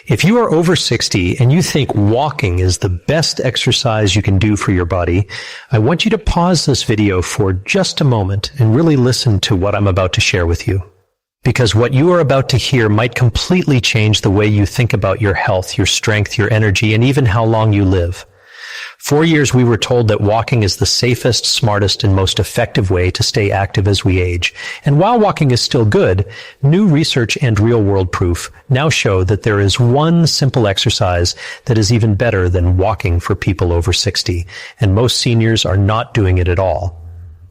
If you are over 60 and you think walking is the best exercise you can do for your body, I want you to pause this video for just a moment and really listen to what I'm about to share with you. Because what you are about to hear might completely change the way you think about your health, your strength, your energy, and even how long you live. For years, we were told that walking is the safest, smartest, and most effective way to stay active as we age. And while walking is still good, new research and real-world proof now show that there is one simple exercise that is even better than walking for people over 60, and most seniors are not doing it at all.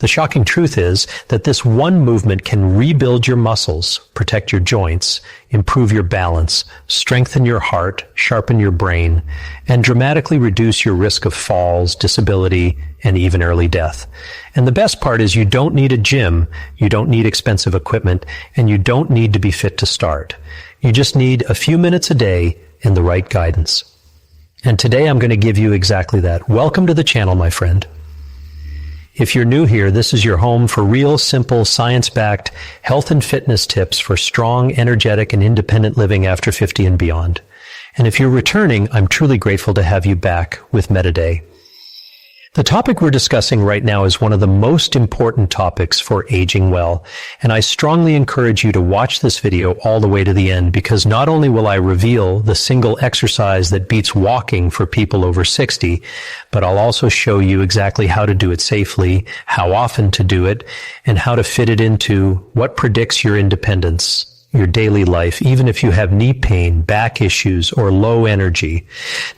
The shocking truth is that this one movement can rebuild your muscles, protect your joints, improve your balance, strengthen your heart, sharpen your brain, and dramatically reduce your risk of falls, disability, and even early death. And the best part is you don't need a gym, you don't need expensive equipment, and you don't need to be fit to start. You just need a few minutes a day and the right guidance. And today I'm going to give you exactly that. Welcome to the channel, my friend. If you're new here, this is your home for real, simple, science-backed health and fitness tips for strong, energetic, and independent living after 50 and beyond. And if you're returning, I'm truly grateful to have you back with MetaDay. The topic we're discussing right now is one of the most important topics for aging well, and I strongly encourage you to watch this video all the way to the end, because not only will I reveal the single exercise that beats walking for people over 60, but I'll also show you exactly how to do it safely, how often to do it, and how to fit it into what predicts your independence, your daily life, even if you have knee pain, back issues, or low energy.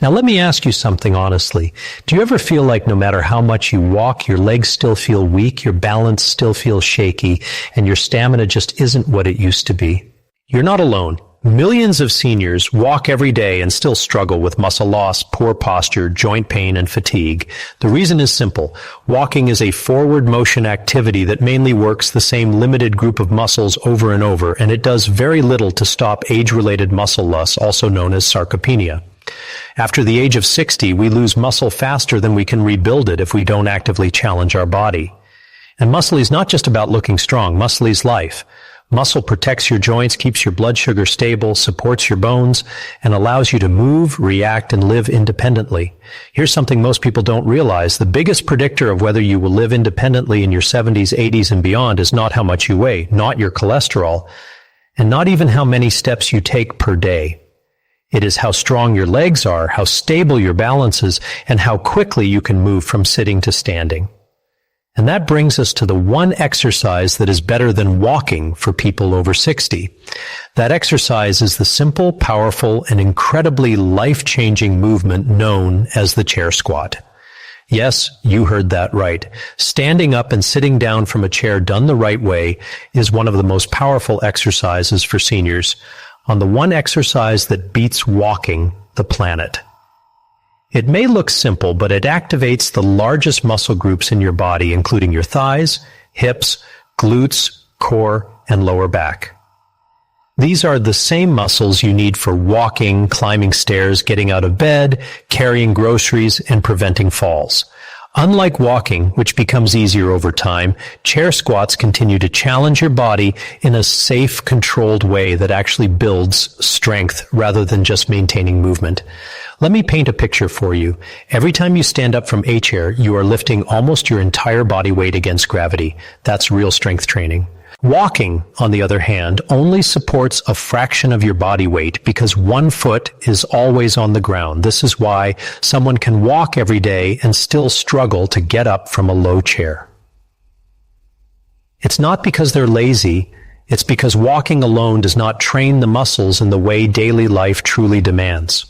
Now let me ask you something honestly. Do you ever feel like no matter how much you walk, your legs still feel weak, your balance still feels shaky, and your stamina just isn't what it used to be? You're not alone. Millions of seniors walk every day and still struggle with muscle loss, poor posture, joint pain, and fatigue. The reason is simple. Walking is a forward motion activity that mainly works the same limited group of muscles over and over, and it does very little to stop age-related muscle loss, also known as sarcopenia. After the age of 60, we lose muscle faster than we can rebuild it if we don't actively challenge our body. And muscle is not just about looking strong. Muscle is life. Muscle protects your joints, keeps your blood sugar stable, supports your bones, and allows you to move, react, and live independently. Here's something most people don't realize. The biggest predictor of whether you will live independently in your 70s, 80s, and beyond is not how much you weigh, not your cholesterol, and not even how many steps you take per day. It is how strong your legs are, how stable your balance is, and how quickly you can move from sitting to standing. And that brings us to the one exercise that is better than walking for people over 60. That exercise is the simple, powerful, and incredibly life-changing movement known as the chair squat. Yes, you heard that right. Standing up and sitting down from a chair done the right way is one of the most powerful exercises for seniors, on the one exercise that beats walking the planet. It may look simple, but it activates the largest muscle groups in your body, including your thighs, hips, glutes, core, and lower back. These are the same muscles you need for walking, climbing stairs, getting out of bed, carrying groceries, and preventing falls. Unlike walking, which becomes easier over time, chair squats continue to challenge your body in a safe, controlled way that actually builds strength rather than just maintaining movement. Let me paint a picture for you. Every time you stand up from a chair, you are lifting almost your entire body weight against gravity. That's real strength training. Walking, on the other hand, only supports a fraction of your body weight because one foot is always on the ground. This is why someone can walk every day and still struggle to get up from a low chair. It's not because they're lazy. It's because walking alone does not train the muscles in the way daily life truly demands.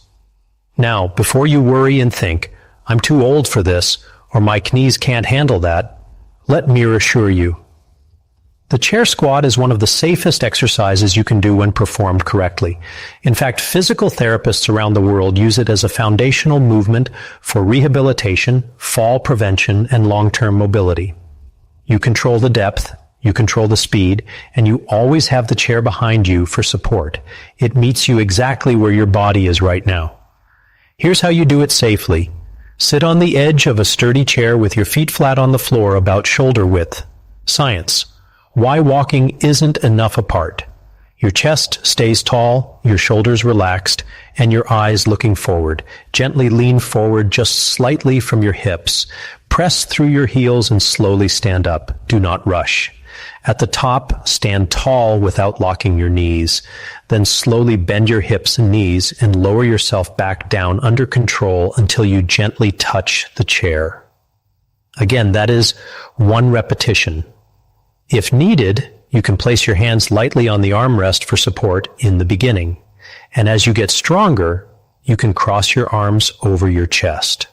Now, before you worry and think, I'm too old for this, or my knees can't handle that, let me reassure you. The chair squat is one of the safest exercises you can do when performed correctly. In fact, physical therapists around the world use it as a foundational movement for rehabilitation, fall prevention, and long-term mobility. You control the depth, you control the speed, and you always have the chair behind you for support. It meets you exactly where your body is right now. Here's how you do it safely. Sit on the edge of a sturdy chair with your feet flat on the floor about shoulder width. Science. Why walking isn't enough apart. Your chest stays tall, your shoulders relaxed, and your eyes looking forward. Gently lean forward just slightly from your hips. Press through your heels and slowly stand up. Do not rush. At the top, stand tall without locking your knees. Then slowly bend your hips and knees and lower yourself back down under control until you gently touch the chair. Again, that is 1 repetition. If needed, you can place your hands lightly on the armrest for support in the beginning. And as you get stronger, you can cross your arms over your chest.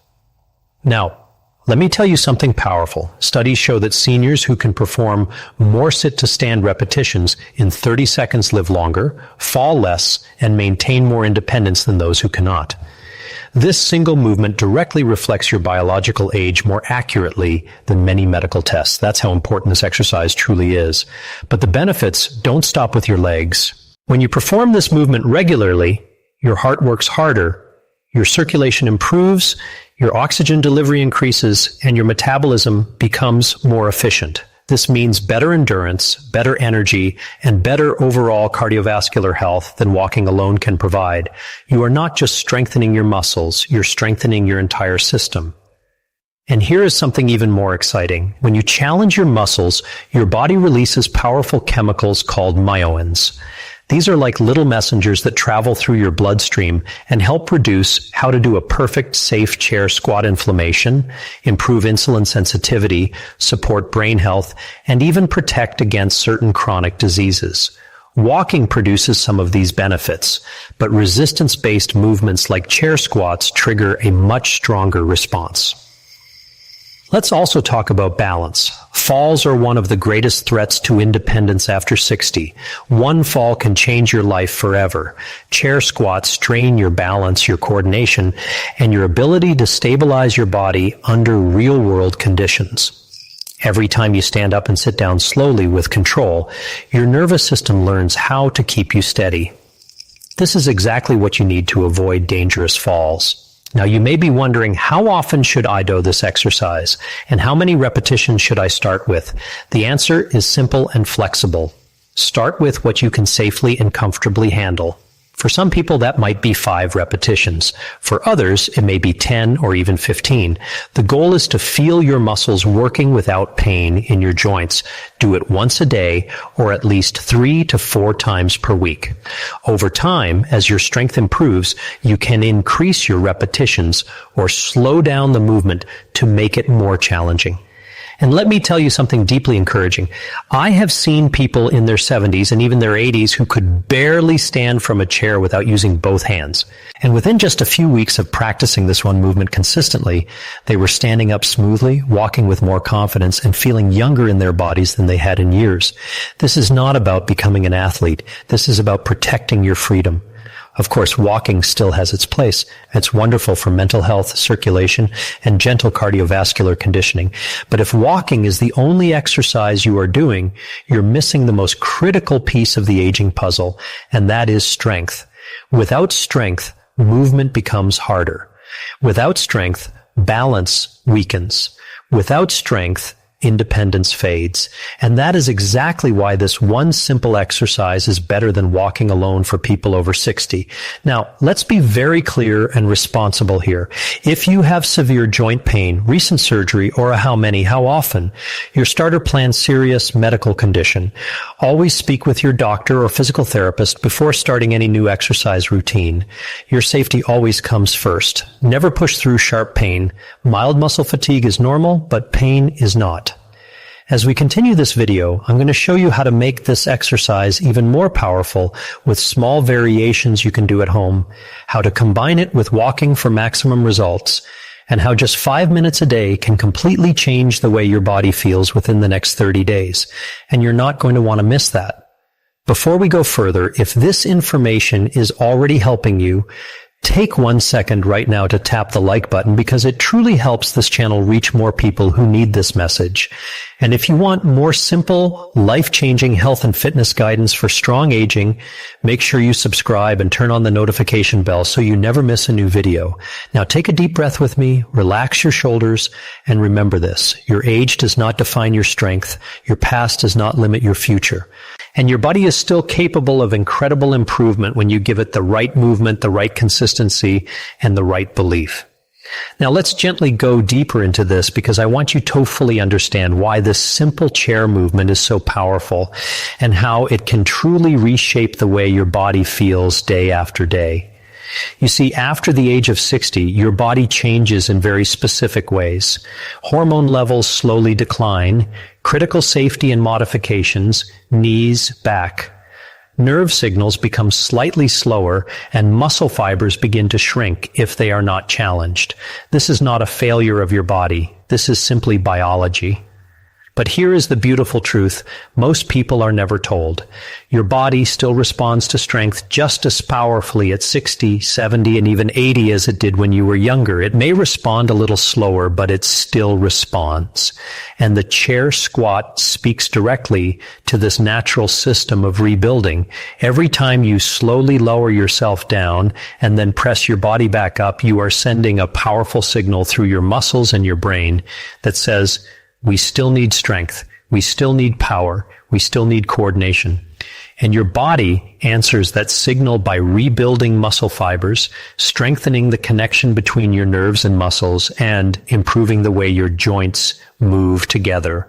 Now, let me tell you something powerful. Studies show that seniors who can perform more sit-to-stand repetitions in 30 seconds live longer, fall less, and maintain more independence than those who cannot. This single movement directly reflects your biological age more accurately than many medical tests. That's how important this exercise truly is. But the benefits don't stop with your legs. When you perform this movement regularly, your heart works harder, your circulation improves, your oxygen delivery increases, and your metabolism becomes more efficient. This means better endurance, better energy, and better overall cardiovascular health than walking alone can provide. You are not just strengthening your muscles, you're strengthening your entire system. And here is something even more exciting. When you challenge your muscles, your body releases powerful chemicals called myelins. These are like little messengers that travel through your bloodstream and help reduce how to do a perfect, safe chair squat inflammation, improve insulin sensitivity, support brain health, and even protect against certain chronic diseases. Walking produces some of these benefits, but resistance-based movements like chair squats trigger a much stronger response. Let's also talk about balance. Falls are one of the greatest threats to independence after 60. One fall can change your life forever. Chair squats strain your balance, your coordination, and your ability to stabilize your body under real-world conditions. Every time you stand up and sit down slowly with control, your nervous system learns how to keep you steady. This is exactly what you need to avoid dangerous falls. Now, you may be wondering, how often should I do this exercise? And how many repetitions should I start with? The answer is simple and flexible. Start with what you can safely and comfortably handle. For some people, that might be 5 repetitions. For others, it may be 10 or even 15. The goal is to feel your muscles working without pain in your joints. Do it once a day or at least 3 to 4 times per week. Over time, as your strength improves, you can increase your repetitions or slow down the movement to make it more challenging. And let me tell you something deeply encouraging. I have seen people in their 70s and even their 80s who could barely stand from a chair without using both hands. And within just a few weeks of practicing this one movement consistently, they were standing up smoothly, walking with more confidence, and feeling younger in their bodies than they had in years. This is not about becoming an athlete. This is about protecting your freedom. Of course, walking still has its place. It's wonderful for mental health, circulation, and gentle cardiovascular conditioning. But if walking is the only exercise you are doing, you're missing the most critical piece of the aging puzzle, and that is strength. Without strength, movement becomes harder. Without strength, balance weakens. Without strength, independence fades. And that is exactly why this one simple exercise is better than walking alone for people over 60. Now, let's be very clear and responsible here. If you have severe joint pain, recent surgery, or a how often, your starter plan's serious medical condition, always speak with your doctor or physical therapist before starting any new exercise routine. Your safety always comes first. Never push through sharp pain. Mild muscle fatigue is normal, but pain is not. As we continue this video, I'm going to show you how to make this exercise even more powerful with small variations you can do at home, how to combine it with walking for maximum results, and how just 5 minutes a day can completely change the way your body feels within the next 30 days. And you're not going to want to miss that. Before we go further, if this information is already helping you, take 1 second right now to tap the like button because it truly helps this channel reach more people who need this message. And if you want more simple, life-changing health and fitness guidance for strong aging, make sure you subscribe and turn on the notification bell so you never miss a new video. Now take a deep breath with me, relax your shoulders, and remember this. Your age does not define your strength. Your past does not limit your future. And your body is still capable of incredible improvement when you give it the right movement, the right consistency, and the right belief. Now let's gently go deeper into this because I want you to fully understand why this simple chair movement is so powerful and how it can truly reshape the way your body feels day after day. You see, after the age of 60, your body changes in very specific ways. Hormone levels slowly decline, critical safety and modifications, knees, back. Nerve signals become slightly slower and muscle fibers begin to shrink if they are not challenged. This is not a failure of your body. This is simply biology. But here is the beautiful truth most people are never told. Your body still responds to strength just as powerfully at 60, 70, and even 80 as it did when you were younger. It may respond a little slower, but it still responds. And the chair squat speaks directly to this natural system of rebuilding. Every time you slowly lower yourself down and then press your body back up, you are sending a powerful signal through your muscles and your brain that says, we still need strength. We still need power. We still need coordination. And your body answers that signal by rebuilding muscle fibers, strengthening the connection between your nerves and muscles, and improving the way your joints move together.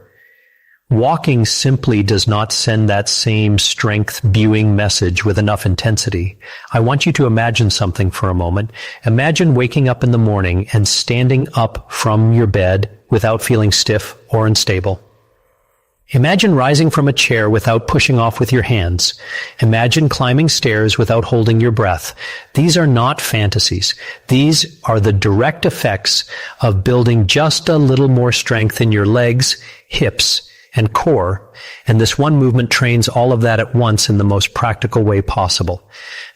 Walking simply does not send that same strength-buoying message with enough intensity. I want you to imagine something for a moment. Imagine waking up in the morning and standing up from your bed without feeling stiff or unstable. Imagine rising from a chair without pushing off with your hands. Imagine climbing stairs without holding your breath. These are not fantasies. These are the direct effects of building just a little more strength in your legs, hips, and core, and this one movement trains all of that at once in the most practical way possible.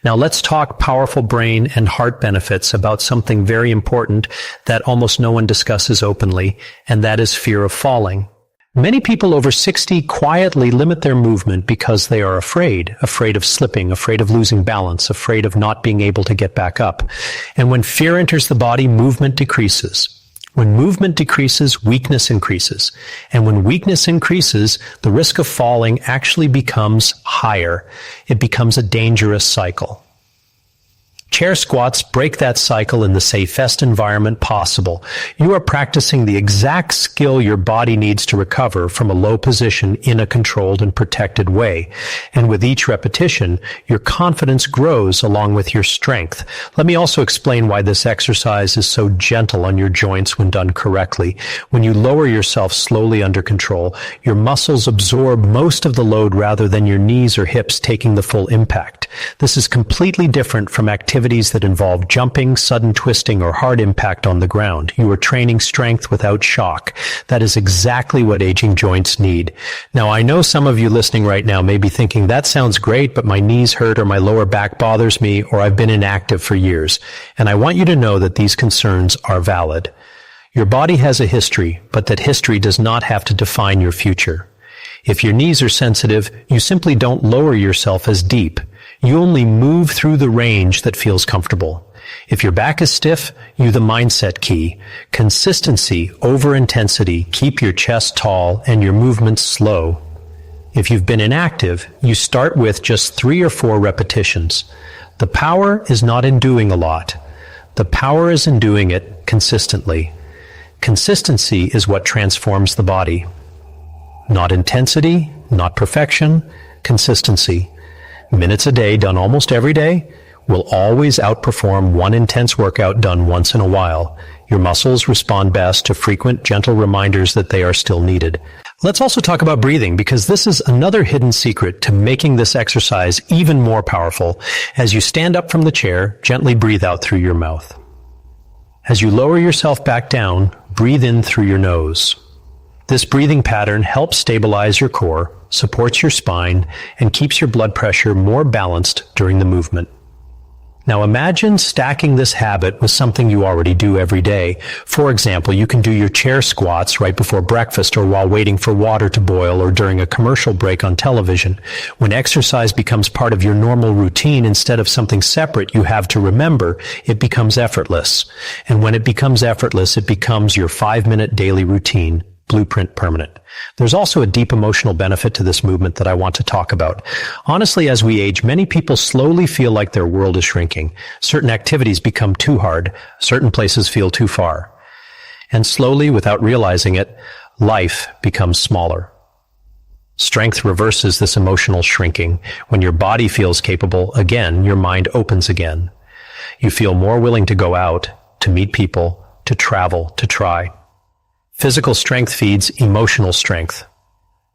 Now let's talk powerful brain and heart benefits about something very important that almost no one discusses openly, and that is fear of falling. Many people over 60 quietly limit their movement because they are afraid of slipping, afraid of losing balance, afraid of not being able to get back up. And when fear enters the body, movement decreases. When movement decreases, weakness increases. And when weakness increases, the risk of falling actually becomes higher. It becomes a dangerous cycle. Chair squats break that cycle in the safest environment possible. You are practicing the exact skill your body needs to recover from a low position in a controlled and protected way. And with each repetition, your confidence grows along with your strength. Let me also explain why this exercise is so gentle on your joints when done correctly. When you lower yourself slowly under control, your muscles absorb most of the load rather than your knees or hips taking the full impact. This is completely different from activities that involve jumping, sudden twisting, or hard impact on the ground. You are training strength without shock. That is exactly what aging joints need. Now, I know some of you listening right now may be thinking, that sounds great, but my knees hurt or my lower back bothers me or I've been inactive for years. And I want you to know that these concerns are valid. Your body has a history, but that history does not have to define your future. If your knees are sensitive, you simply don't lower yourself as deep. You only move through the range that feels comfortable. If your back is stiff, you the mindset key. Consistency over intensity. Keep your chest tall and your movements slow. If you've been inactive, you start with just 3 or 4 repetitions. The power is not in doing a lot. The power is in doing it consistently. Consistency is what transforms the body. Not intensity, not perfection, consistency. Minutes a day done almost every day will always outperform one intense workout done once in a while. Your muscles respond best to frequent, gentle reminders that they are still needed. Let's also talk about breathing, because this is another hidden secret to making this exercise even more powerful. As you stand up from the chair, gently breathe out through your mouth. As you lower yourself back down, breathe in through your nose. This breathing pattern helps stabilize your core, supports your spine, and keeps your blood pressure more balanced during the movement. Now imagine stacking this habit with something you already do every day. For example, you can do your chair squats right before breakfast or while waiting for water to boil or during a commercial break on television. When exercise becomes part of your normal routine instead of something separate you have to remember, it becomes effortless. And when it becomes effortless, it becomes your 5-minute daily routine. blueprint permanent. There's also a deep emotional benefit to this movement that I want to talk about. Honestly, as we age, many people slowly feel like their world is shrinking. Certain activities become too hard. Certain places feel too far. And slowly, without realizing it, life becomes smaller. Strength reverses this emotional shrinking. When your body feels capable again, your mind opens again. You feel more willing to go out, to meet people, to travel, to try. Physical strength feeds emotional strength.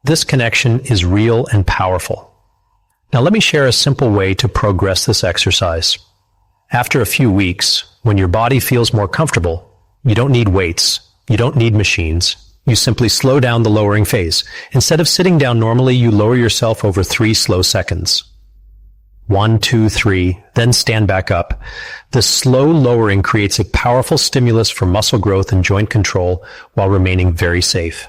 This connection is real and powerful. Now let me share a simple way to progress this exercise. After a few weeks, when your body feels more comfortable, you don't need weights. You don't need machines. You simply slow down the lowering phase. Instead of sitting down normally, you lower yourself over 3 slow seconds. 1, 2, 3, then stand back up. This slow lowering creates a powerful stimulus for muscle growth and joint control while remaining very safe.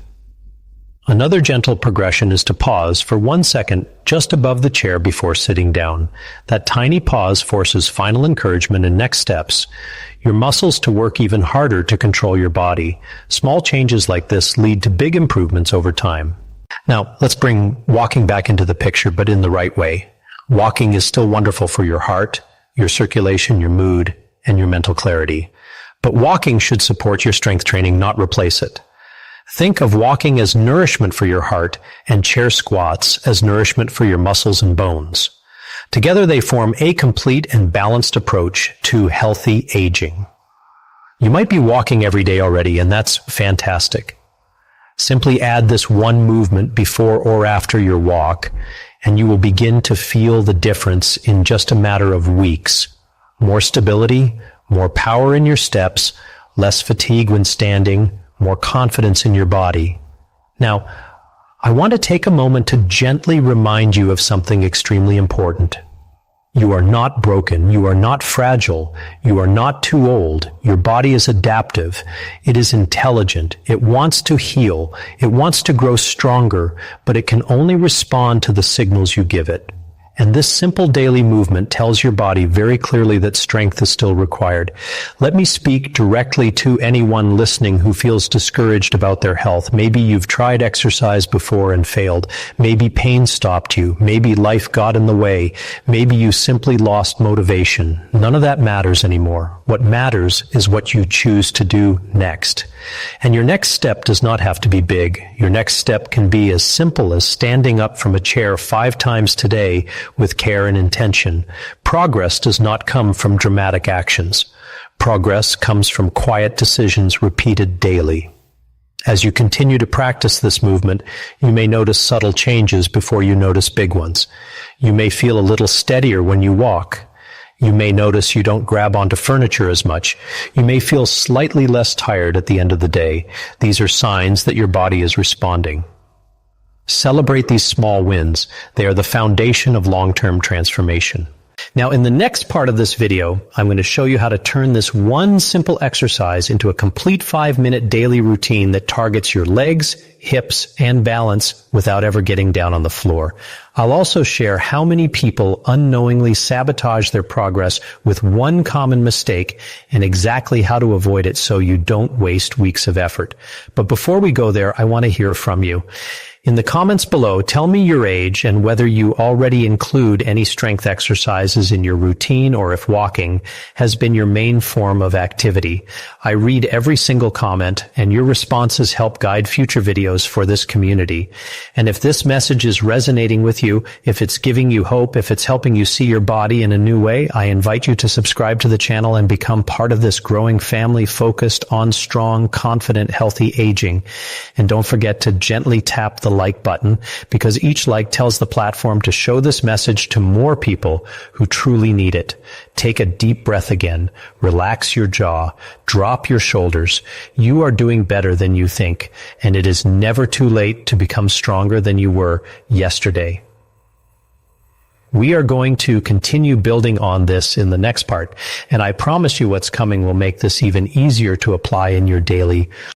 Another gentle progression is to pause for 1 second just above the chair before sitting down. That tiny pause forces final encouragement and next steps. Your muscles to work even harder to control your body. Small changes like this lead to big improvements over time. Now, let's bring walking back into the picture, but in the right way. Walking is still wonderful for your heart, your circulation, your mood, and your mental clarity. But walking should support your strength training, not replace it. Think of walking as nourishment for your heart and chair squats as nourishment for your muscles and bones. Together they form a complete and balanced approach to healthy aging. You might be walking every day already, and that's fantastic. Simply add this one movement before or after your walk, and you will begin to feel the difference in just a matter of weeks. More stability, more power in your steps, less fatigue when standing, more confidence in your body. Now, I want to take a moment to gently remind you of something extremely important. You are not broken. You are not fragile. You are not too old. Your body is adaptive. It is intelligent. It wants to heal. It wants to grow stronger, but it can only respond to the signals you give it. And this simple daily movement tells your body very clearly that strength is still required. Let me speak directly to anyone listening who feels discouraged about their health. Maybe you've tried exercise before and failed. Maybe pain stopped you. Maybe life got in the way. Maybe you simply lost motivation. None of that matters anymore. What matters is what you choose to do next. And your next step does not have to be big. Your next step can be as simple as standing up from a chair 5 times today with care and intention. Progress does not come from dramatic actions. Progress comes from quiet decisions repeated daily. As you continue to practice this movement, you may notice subtle changes before you notice big ones. You may feel a little steadier when you walk. You may notice you don't grab onto furniture as much. You may feel slightly less tired at the end of the day. These are signs that your body is responding. Celebrate these small wins. They are the foundation of long-term transformation. Now, in the next part of this video, I'm going to show you how to turn this one simple exercise into a complete 5-minute daily routine that targets your legs, hips, and balance without ever getting down on the floor. I'll also share how many people unknowingly sabotage their progress with one common mistake and exactly how to avoid it so you don't waste weeks of effort. But before we go there, I want to hear from you. In the comments below, tell me your age and whether you already include any strength exercises in your routine or if walking has been your main form of activity. I read every single comment, and your responses help guide future videos for this community. And if this message is resonating with you, if it's giving you hope, if it's helping you see your body in a new way, I invite you to subscribe to the channel and become part of this growing family focused on strong, confident, healthy aging. And don't forget to gently tap the like button, because each like tells the platform to show this message to more people who truly need it. Take a deep breath again. Relax your jaw. Drop your shoulders. You are doing better than you think, and it is never too late to become stronger than you were yesterday. We are going to continue building on this in the next part, and I promise you what's coming will make this even easier to apply in your daily